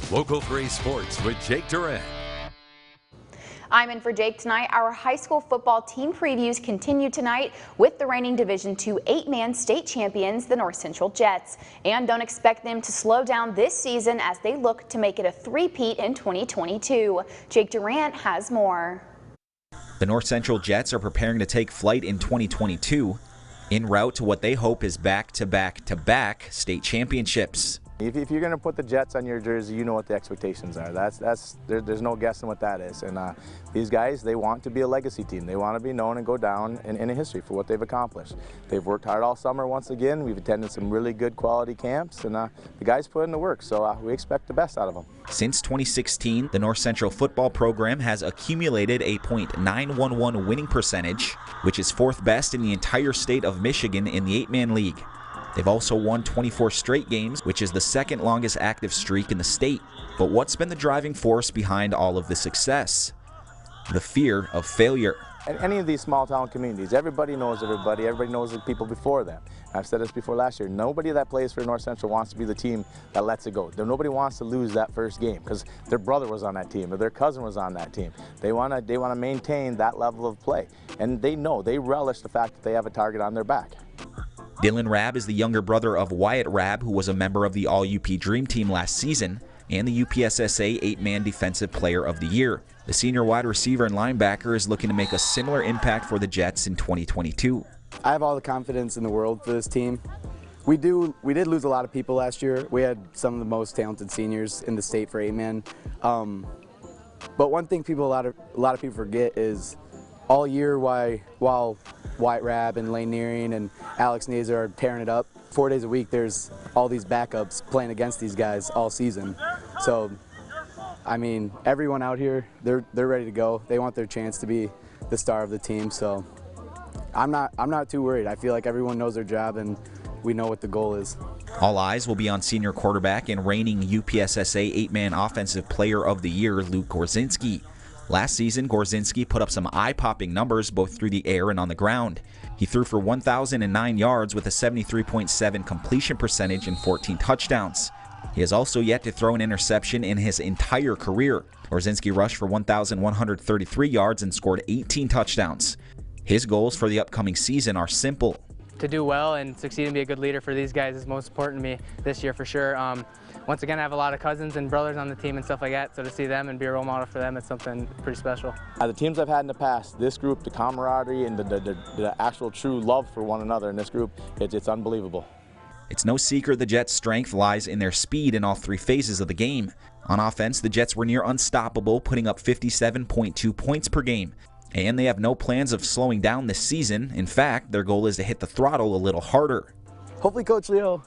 Local 3 Sports with Jake Durant. I'm in for Jake tonight. Our high school football team previews continue tonight with the reigning Division II 8-man state champions, the North Central Jets. And don't expect them to slow down this season as they look to make it a three-peat in 2022. Jake Durant has more. The North Central Jets are preparing to take flight in 2022 en route to what they hope is back-to-back state championships. If you're going to put the Jets on your jersey, you know what the expectations are. There's no guessing what that is. And these guys, they want to be a legacy team. They want to be known and go down in history for what they've accomplished. They've worked hard all summer once again. We've attended some really good quality camps, and the guys put in the work, so we expect the best out of them. Since 2016, the North Central football program has accumulated a .911 winning percentage, which is fourth best in the entire state of Michigan in the 8-man league. They've also won 24 straight games, which is the second longest active streak in the state. But what's been the driving force behind all of the success? The fear of failure. In any of these small town communities, everybody knows the people before them. I've said this before last year, nobody that plays for North Central wants to be the team that lets it go. Nobody wants to lose that first game because their brother was on that team or their cousin was on that team. They want to maintain that level of play. And they relish the fact that they have a target on their back. Dylan Rabb is the younger brother of Wyatt Rabb, who was a member of the All-UP Dream Team last season and the UPSSA 8-man Defensive Player of the Year. The senior wide receiver and linebacker is looking to make a similar impact for the Jets in 2022. I have all the confidence in the world for this team. We did lose a lot of people last year. We had some of the most talented seniors in the state for 8-man. But one thing a lot of people forget is all year while Wyatt Rabb and Lane Nearing and Alex Nazer are tearing it up, 4 days a week there's all these backups playing against these guys all season. So, I mean, everyone out here, they're ready to go. They want their chance to be the star of the team. So, I'm not too worried. I feel like everyone knows their job and we know what the goal is. All eyes will be on senior quarterback and reigning UPSSA 8-man Offensive Player of the Year, Luke Gorzinski. Last season, Gorzinski put up some eye-popping numbers both through the air and on the ground. He threw for 1,009 yards with a 73.7 completion percentage and 14 touchdowns. He has also yet to throw an interception in his entire career. Gorzinski rushed for 1,133 yards and scored 18 touchdowns. His goals for the upcoming season are simple. To do well and succeed and be a good leader for these guys is most important to me this year for sure. Once again, I have a lot of cousins and brothers on the team and stuff like that, so to see them and be a role model for them, it's something pretty special. The teams I've had in the past, this group, the camaraderie and the actual true love for one another in this group, it's unbelievable. It's no secret the Jets' strength lies in their speed in all three phases of the game. On offense, the Jets were near unstoppable, putting up 57.2 points per game. And they have no plans of slowing down this season. In fact, their goal is to hit the throttle a little harder. Hopefully Coach Leo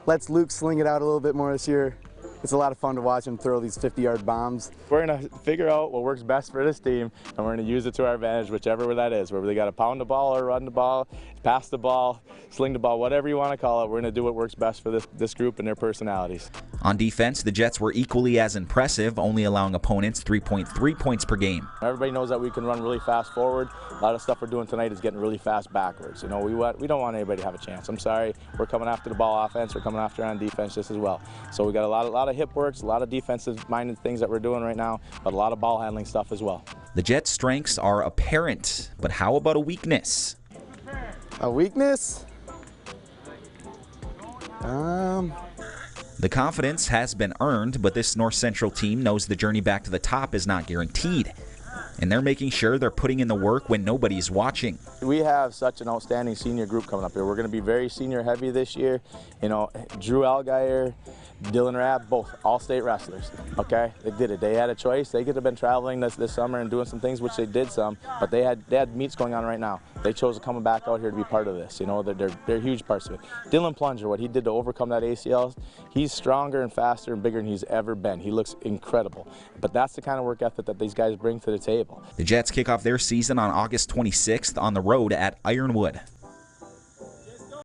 lets Luke sling it out a little bit more this year. It's a lot of fun to watch him throw these 50-yard bombs. We're going to figure out what works best for this team, and we're going to use it to our advantage, whichever that is. Whether they got to pound the ball or run the ball, pass the ball, sling the ball, whatever you want to call it, we're going to do what works best for this group and their personalities. On defense, the Jets were equally as impressive, only allowing opponents 3.3 points per game. Everybody knows that we can run really fast forward. A lot of stuff we're doing tonight is getting really fast backwards. You know, we don't want anybody to have a chance. I'm sorry, we're coming after the ball offense, we're coming after on defense just as well. So we got a lot of hip works, a lot of defensive-minded things that we're doing right now, but a lot of ball handling stuff as well. The Jets' strengths are apparent, but how about a weakness? A weakness? The confidence has been earned, but this North Central team knows the journey back to the top is not guaranteed. And they're making sure they're putting in the work when nobody's watching. We have such an outstanding senior group coming up here. We're going to be very senior heavy this year. You know, Drew Algier, Dylan Rabb, both all-state wrestlers, okay? They did it. They had a choice. They could have been traveling this summer and doing some things, which they did some, but they had meets going on right now. They chose to come back out here to be part of this. You know, they're huge parts of it. Dylan Plunger, what he did to overcome that ACL, he's stronger and faster and bigger than he's ever been. He looks incredible. But that's the kind of work ethic that these guys bring to the table. The Jets kick off their season on August 26th on the road at Ironwood.